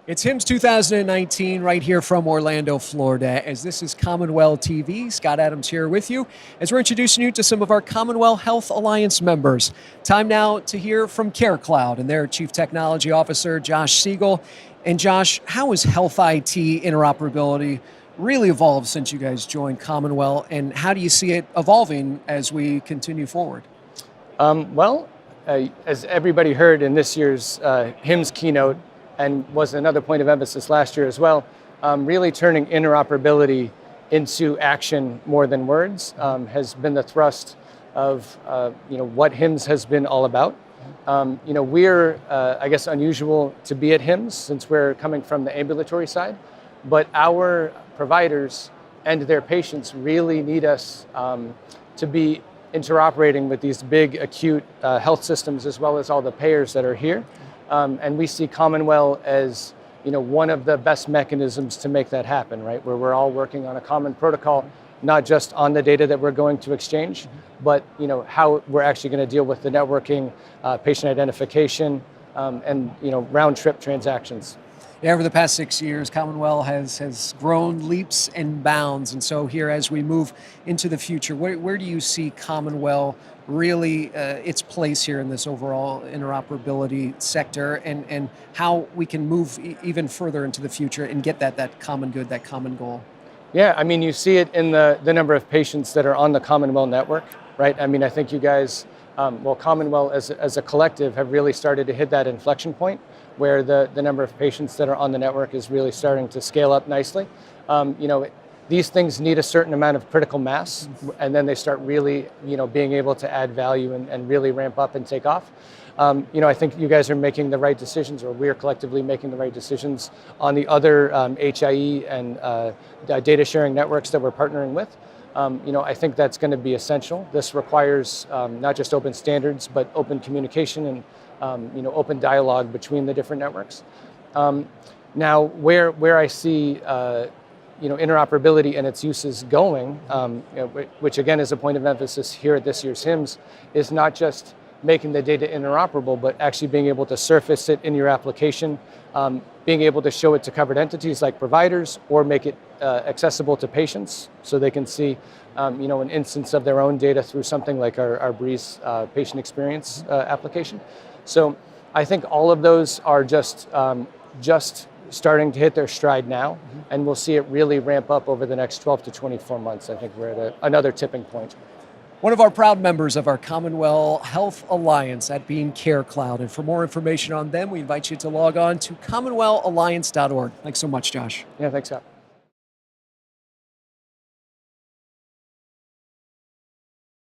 It's HIMSS 2019 right here from Orlando, Florida. As this is CommonWell TV, Scott Adams here with you as we're introducing you to some of our CommonWell Health Alliance members. Time now to hear from CareCloud and their Chief Technology Officer, Josh Siegel. And Josh, how has health IT interoperability really evolved since you guys joined CommonWell, and how do you see it evolving as we continue forward? As everybody heard in this year's HIMSS keynote, and was another point of emphasis last year as well, really turning interoperability into action more than words has been the thrust of what HIMSS has been all about. We're, I guess, unusual to be at HIMSS since we're coming from the ambulatory side, but our providers and their patients really need us to be interoperating with these big acute health systems as well as all the payers that are here. And we see CommonWell as one of the best mechanisms to make that happen, right? Where we're all working on a common protocol, not just on the data that we're going to exchange, but how we're actually going to deal with the networking, patient identification, and round trip transactions. Yeah, over the past 6 years, CommonWell has grown leaps and bounds. And so here, as we move into the future, where do you see CommonWell really its place here in this overall interoperability sector, and how we can move even further into the future and get that common good, that common goal? Yeah, I mean, you see it in the number of patients that are on the CommonWell network, right? I mean, I think you guys, CommonWell as a collective have really started to hit that inflection point where the number of patients that are on the network is really starting to scale up nicely. These things need a certain amount of critical mass, and then they start really, being able to add value and really ramp up and take off. I think you guys are making the right decisions, or we're collectively making the right decisions on the other HIE and data sharing networks that we're partnering with. I think that's going to be essential. This requires not just open standards, but open communication and open dialogue between the different networks. Now, where I see interoperability and its uses going, which again is a point of emphasis here at this year's HIMSS, is not just making the data interoperable, but actually being able to surface it in your application, being able to show it to covered entities like providers, or make it accessible to patients so they can see an instance of their own data through something like our Breeze patient experience application. So I think all of those are just starting to hit their stride now, and we'll see it really ramp up over the next 12 to 24 months. I think we're at another tipping point. One of our proud members of our CommonWell Health Alliance, that being CareCloud. And for more information on them, we invite you to log on to commonwellalliance.org. Thanks so much, Josh. Yeah, thanks, Scott.